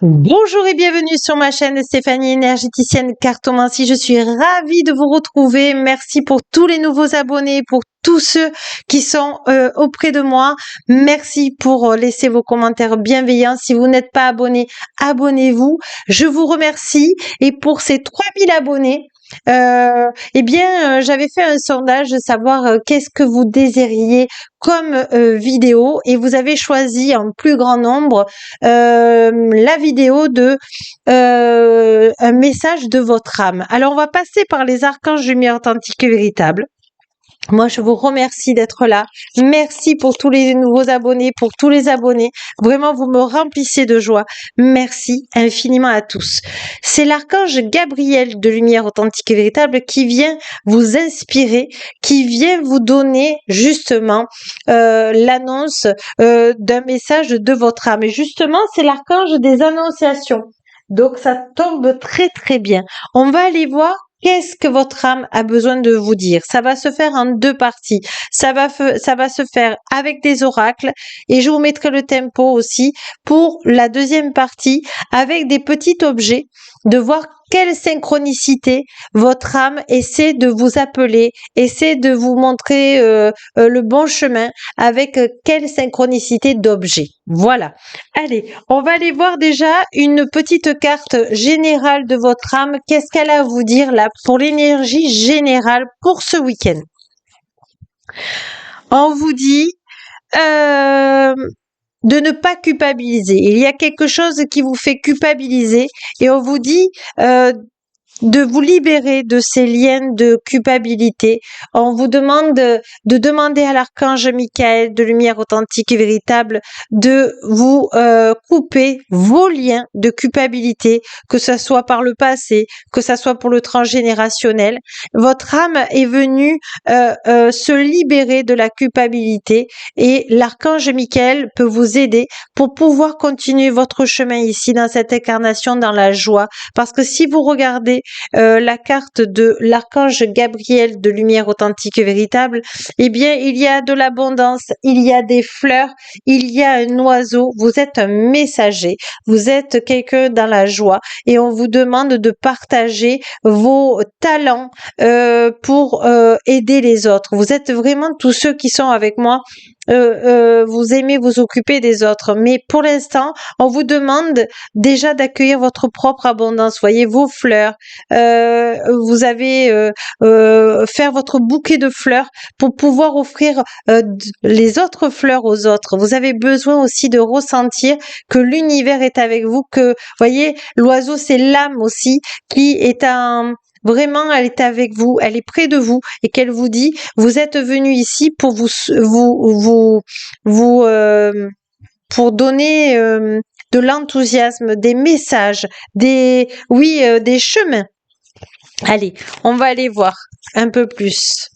Bonjour et bienvenue sur ma chaîne Stéphanie énergéticienne cartomancie. Je suis ravie de vous retrouver. Merci pour tous les nouveaux abonnés, pour tous ceux qui sont auprès de moi. Merci pour laisser vos commentaires bienveillants. Si vous n'êtes pas abonné, abonnez-vous. Je vous remercie. Et pour ces 3000 abonnés, j'avais fait un sondage de savoir qu'est-ce que vous désiriez comme vidéo et vous avez choisi en plus grand nombre la vidéo de un message de votre âme. Alors on va passer par les archanges lumière authentique et véritable. Moi, je vous remercie d'être là. Merci pour tous les nouveaux abonnés, pour tous les abonnés. Vraiment, vous me remplissez de joie. Merci infiniment à tous. C'est l'archange Gabriel de lumière authentique et véritable qui vient vous inspirer, qui vient vous donner justement l'annonce d'un message de votre âme. Et justement, c'est l'archange des annonciations. Donc, ça tombe très, très bien. On va aller voir qu'est-ce que votre âme a besoin de vous dire. Ça va se faire en deux parties. Ça va se faire avec des oracles et je vous mettrai le tempo aussi pour la deuxième partie avec des petits objets, de voir quelle synchronicité votre âme essaie de vous appeler, essaie de vous montrer le bon chemin avec quelle synchronicité d'objets. Voilà. Allez, on va aller voir déjà une petite carte générale de votre âme. Qu'est-ce qu'elle a à vous dire là pour l'énergie générale pour ce week-end? On vous dit de ne pas culpabiliser. Il y a quelque chose qui vous fait culpabiliser et on vous dit de vous libérer de ces liens de culpabilité. On vous demande de demander à l'archange Michael de lumière authentique et véritable de vous couper vos liens de culpabilité, que ce soit par le passé, que ce soit pour le transgénérationnel. Votre âme est venue se libérer de la culpabilité et l'archange Michael peut vous aider pour pouvoir continuer votre chemin ici dans cette incarnation dans la joie. Parce que si vous regardez la carte de l'archange Gabriel de lumière authentique et véritable, eh bien, il y a de l'abondance, il y a des fleurs, il y a un oiseau, vous êtes un messager, vous êtes quelqu'un dans la joie et on vous demande de partager vos talents pour aider les autres. Vous êtes vraiment tous ceux qui sont avec moi. Vous aimez vous occuper des autres, mais pour l'instant, on vous demande déjà d'accueillir votre propre abondance. Voyez vos fleurs, vous avez faire votre bouquet de fleurs pour pouvoir offrir les autres fleurs aux autres. Vous avez besoin aussi de ressentir que l'univers est avec vous, que voyez l'oiseau c'est l'âme aussi qui est un vraiment, elle est avec vous, elle est près de vous et qu'elle vous dit, vous êtes venu ici pour pour donner de l'enthousiasme, des messages, des chemins. Allez, on va aller voir un peu plus.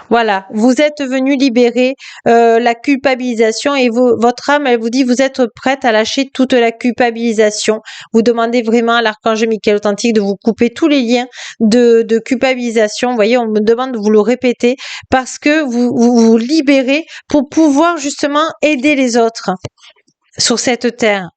Voilà, vous êtes venu libérer la culpabilisation et votre âme, elle vous dit, vous êtes prête à lâcher toute la culpabilisation. Vous demandez vraiment à l'archange Michael authentique de vous couper tous les liens de culpabilisation. Vous voyez, on me demande de vous le répéter parce que vous libérez pour pouvoir justement aider les autres sur cette terre.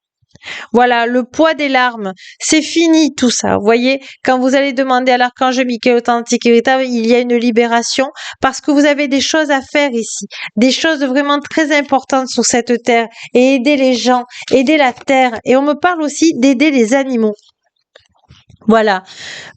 Voilà, le poids des larmes, c'est fini tout ça. Vous voyez, quand vous allez demander à l'archange Michael authentique et véritable, il y a une libération parce que vous avez des choses à faire ici, des choses vraiment très importantes sur cette terre et aider les gens, aider la terre. Et on me parle aussi d'aider les animaux. Voilà.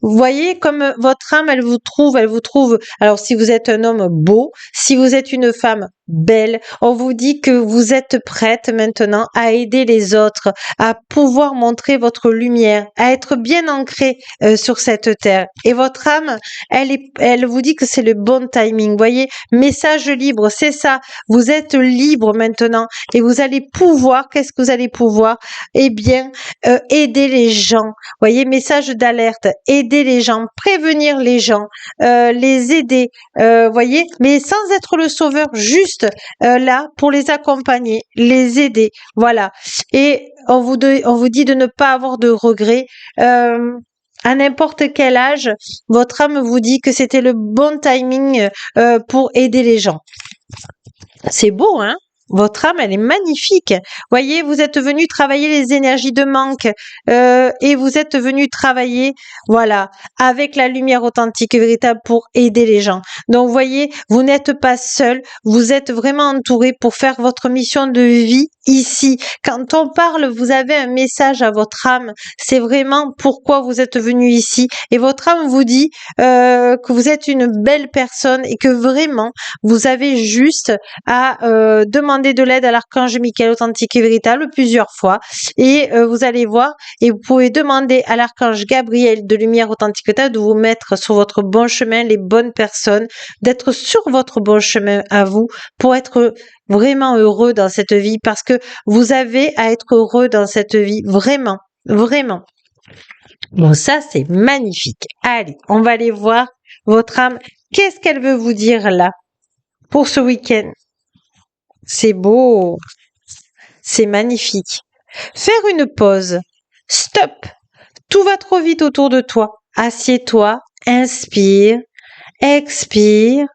Vous voyez comme votre âme, elle vous trouve. Alors, si vous êtes un homme beau, si vous êtes une femme belle, on vous dit que vous êtes prête maintenant à aider les autres, à pouvoir montrer votre lumière, à être bien ancré sur cette terre. Et votre âme, elle vous dit que c'est le bon timing. Vous voyez, message libre, c'est ça. Vous êtes libre maintenant et vous allez pouvoir, qu'est-ce que vous allez pouvoir? Eh bien, aider les gens. Vous voyez, message d'alerte, aider les gens, prévenir les gens, les aider, voyez, mais sans être le sauveur, juste là pour les accompagner, les aider, voilà. Et on vous dit de ne pas avoir de regrets. À n'importe quel âge, votre âme vous dit que c'était le bon timing pour aider les gens. C'est beau, hein? Votre âme, elle est magnifique. Voyez, vous êtes venu travailler les énergies de manque et vous êtes venu travailler, voilà, avec la lumière authentique et véritable pour aider les gens. Donc, voyez, vous n'êtes pas seul. Vous êtes vraiment entouré pour faire votre mission de vie ici. Quand on parle, vous avez un message à votre âme. C'est vraiment pourquoi vous êtes venu ici. Et votre âme vous dit que vous êtes une belle personne et que vraiment, vous avez juste à demander de l'aide à l'archange Michael authentique et véritable plusieurs fois et vous allez voir et vous pouvez demander à l'archange Gabriel de lumière authentique et véritable de vous mettre sur votre bon chemin, les bonnes personnes, d'être sur votre bon chemin à vous pour être vraiment heureux dans cette vie parce que vous avez à être heureux dans cette vie, vraiment, vraiment. Bon, ça, c'est magnifique. Allez, on va aller voir votre âme. Qu'est-ce qu'elle veut vous dire là pour ce week-end? C'est beau, c'est magnifique. Faire une pause. Stop. Tout va trop vite autour de toi. Assieds-toi, inspire, expire.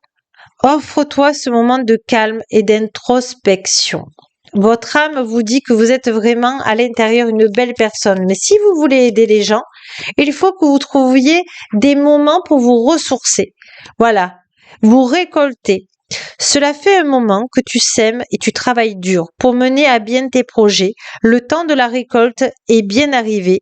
Offre-toi ce moment de calme et d'introspection. Votre âme vous dit que vous êtes vraiment à l'intérieur une belle personne. Mais si vous voulez aider les gens, il faut que vous trouviez des moments pour vous ressourcer. Voilà. Vous récoltez. Cela fait un moment que tu sèmes et tu travailles dur pour mener à bien tes projets. Le temps de la récolte est bien arrivé.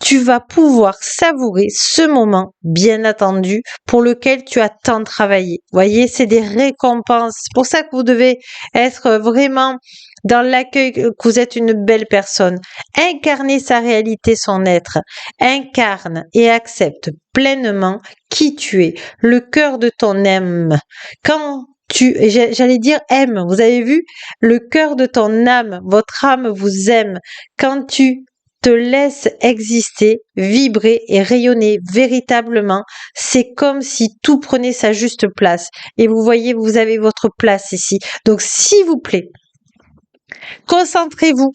Tu vas pouvoir savourer ce moment bien attendu pour lequel tu as tant travaillé. Voyez, c'est des récompenses. C'est pour ça que vous devez être vraiment dans l'accueil, que vous êtes une belle personne. Incarnez sa réalité, son être. Incarne et accepte pleinement qui tu es, le cœur de ton âme. Quand j'allais dire aime, vous avez vu, le cœur de ton âme, votre âme vous aime. Quand tu te laisses exister, vibrer et rayonner véritablement, c'est comme si tout prenait sa juste place. Et vous voyez, vous avez votre place ici. Donc, s'il vous plaît, concentrez-vous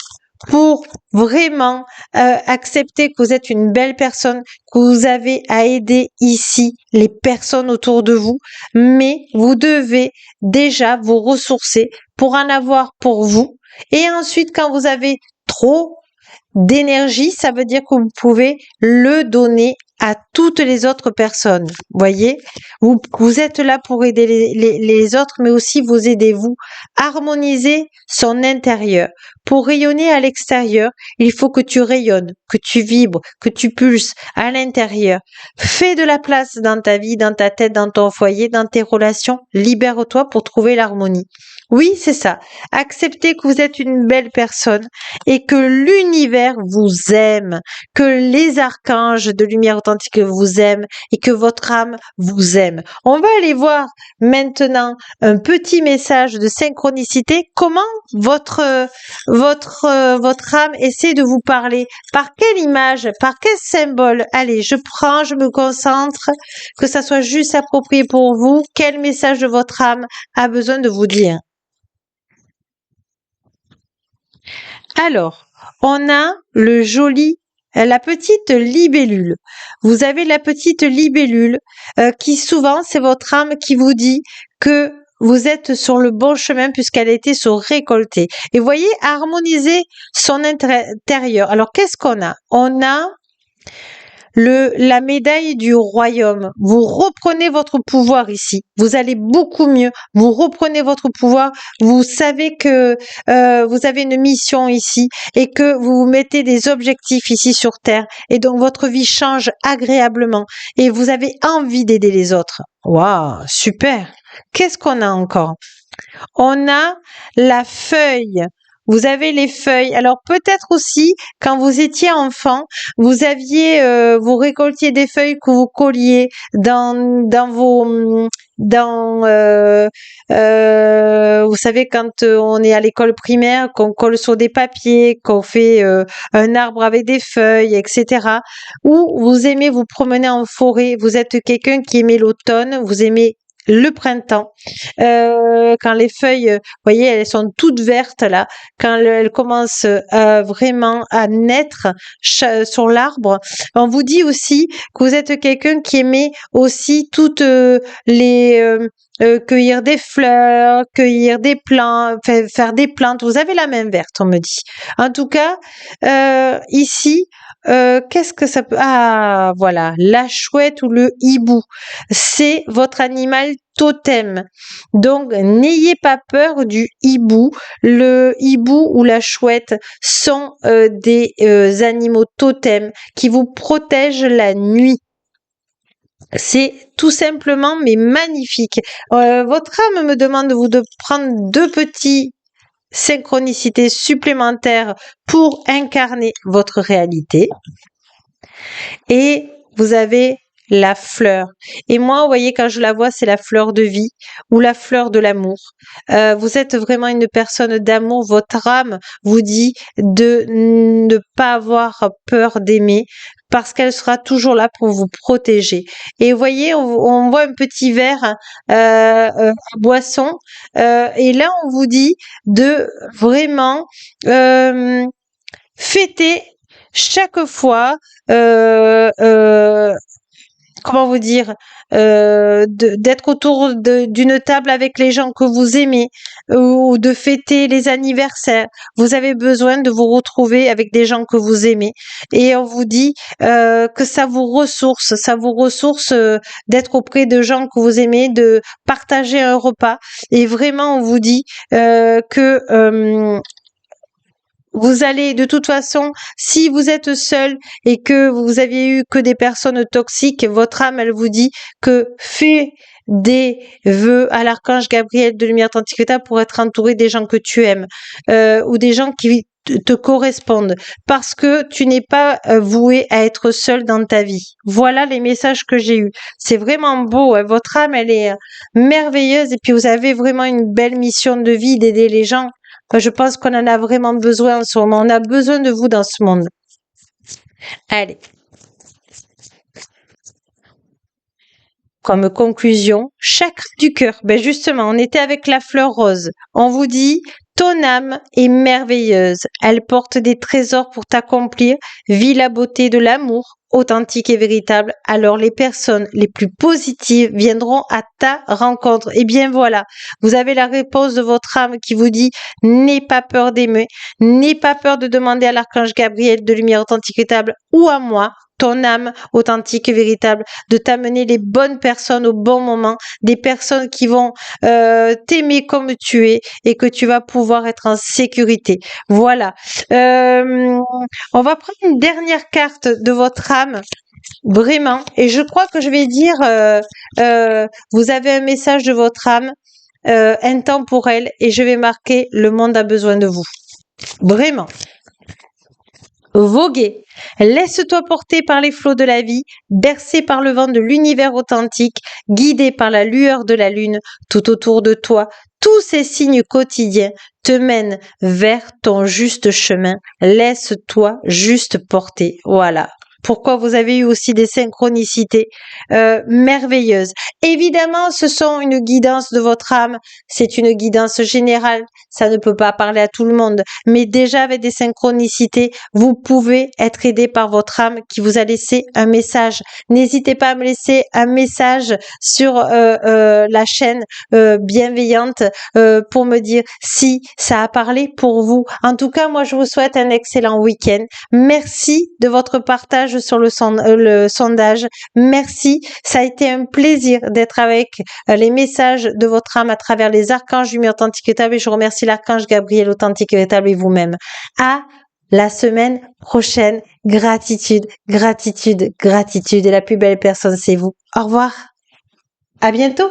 pour vraiment accepter que vous êtes une belle personne, que vous avez à aider ici les personnes autour de vous, mais vous devez déjà vous ressourcer pour en avoir pour vous. Et ensuite, quand vous avez trop d'énergie, ça veut dire que vous pouvez le donner à toutes les autres personnes. Voyez, vous êtes là pour aider les autres, mais aussi vous aidez vous. Harmoniser son intérieur. Pour rayonner à l'extérieur, il faut que tu rayonnes, que tu vibres, que tu pulses à l'intérieur. Fais de la place dans ta vie, dans ta tête, dans ton foyer, dans tes relations. Libère-toi pour trouver l'harmonie. Oui, c'est ça. Acceptez que vous êtes une belle personne et que l'univers vous aime, que les archanges de lumière authentique vous aiment et que votre âme vous aime. On va aller voir maintenant un petit message de synchronicité. Comment votre âme essaie de vous parler? Par quelle image? Par quel symbole? Allez, je prends, je me concentre, que ça soit juste approprié pour vous. Quel message de votre âme a besoin de vous dire? Alors, on a la petite libellule. Vous avez la petite libellule qui souvent, c'est votre âme qui vous dit que vous êtes sur le bon chemin puisqu'elle a été sur récoltée. Et voyez, harmoniser son intérieur. Alors, qu'est-ce qu'on a? On a la médaille du royaume. Vous reprenez votre pouvoir ici. Vous allez beaucoup mieux. Vous reprenez votre pouvoir. Vous savez que vous avez une mission ici et que vous vous mettez des objectifs ici sur Terre. Et donc, votre vie change agréablement et vous avez envie d'aider les autres. Waouh, super. Qu'est-ce qu'on a encore? On a la feuille. Vous avez les feuilles. Alors peut-être aussi, quand vous étiez enfant, vous récoltiez des feuilles que vous colliez vous savez, quand on est à l'école primaire, qu'on colle sur des papiers, qu'on fait un arbre avec des feuilles, etc. Ou vous aimez vous promener en forêt. Vous êtes quelqu'un qui aimait l'automne. Vous aimez le printemps, quand les feuilles, vous voyez, elles sont toutes vertes là, quand elles commencent vraiment à naître sur l'arbre. On vous dit aussi que vous êtes quelqu'un qui aimait aussi toutes les cueillir des fleurs, cueillir des plantes, faire des plantes. Vous avez la main verte, on me dit. En tout cas, ici, qu'est-ce que ça peut... Ah, voilà, la chouette ou le hibou. C'est votre animal totem. Donc, n'ayez pas peur du hibou. Le hibou ou la chouette sont des animaux totems qui vous protègent la nuit. C'est tout simplement mais magnifique. Votre âme me demande de prendre 2 petits synchronicités supplémentaires pour incarner votre réalité. Et vous avez la fleur. Et moi, vous voyez, quand je la vois, c'est la fleur de vie ou la fleur de l'amour. Vous êtes vraiment une personne d'amour. Votre âme vous dit de ne pas avoir peur d'aimer parce qu'elle sera toujours là pour vous protéger. Et vous voyez, on voit un petit verre à boisson. Et là, on vous dit de vraiment fêter chaque fois comment vous dire, d'être autour d'une table avec les gens que vous aimez ou de fêter les anniversaires. Vous avez besoin de vous retrouver avec des gens que vous aimez. Et on vous dit que ça vous ressource d'être auprès de gens que vous aimez, de partager un repas. Et vraiment, on vous dit que vous allez, de toute façon, si vous êtes seul et que vous aviez eu que des personnes toxiques, votre âme, elle vous dit que fais des vœux à l'archange Gabriel de lumière tantigrita pour être entouré des gens que tu aimes ou des gens qui te correspondent parce que tu n'es pas voué à être seul dans ta vie. Voilà les messages que j'ai eus. C'est vraiment beau. Hein. Votre âme, elle est merveilleuse et puis vous avez vraiment une belle mission de vie d'aider les gens. Je pense qu'on en a vraiment besoin en ce moment. On a besoin de vous dans ce monde. Allez. Comme conclusion, chakra du cœur. Ben justement, on était avec la fleur rose. On vous dit, ton âme est merveilleuse. Elle porte des trésors pour t'accomplir. Vis la beauté de l'amour authentique et véritable. Alors les personnes les plus positives viendront à ta rencontre. Et bien voilà, vous avez la réponse de votre âme qui vous dit, n'aie pas peur d'aimer, n'aie pas peur de demander à l'archange Gabriel de lumière authentique et véritable ou à moi, ton âme authentique et véritable, de t'amener les bonnes personnes au bon moment, des personnes qui vont t'aimer comme tu es et que tu vas pouvoir être en sécurité. Voilà. On va prendre une dernière carte de votre âme. Vraiment. Et je crois que je vais dire, vous avez un message de votre âme intemporel et je vais marquer le monde a besoin de vous. Vraiment. Voguer. Laisse-toi porter par les flots de la vie, bercé par le vent de l'univers authentique, guidé par la lueur de la lune tout autour de toi. Tous ces signes quotidiens te mènent vers ton juste chemin. Laisse-toi juste porter. Voilà. Pourquoi vous avez eu aussi des synchronicités merveilleuses. Évidemment, ce sont une guidance de votre âme. C'est une guidance générale. Ça ne peut pas parler à tout le monde. Mais déjà avec des synchronicités, vous pouvez être aidé par votre âme qui vous a laissé un message. N'hésitez pas à me laisser un message sur la chaîne bienveillante pour me dire si ça a parlé pour vous. En tout cas, moi, je vous souhaite un excellent week-end. Merci de votre partage sur le sondage. Merci. Ça a été un plaisir d'être avec les messages de votre âme à travers les archanges lumière authentique et véritable et je remercie l'archange Gabriel authentique et véritable et vous-même. À la semaine prochaine. Gratitude, gratitude, gratitude. Et la plus belle personne, c'est vous. Au revoir. À bientôt.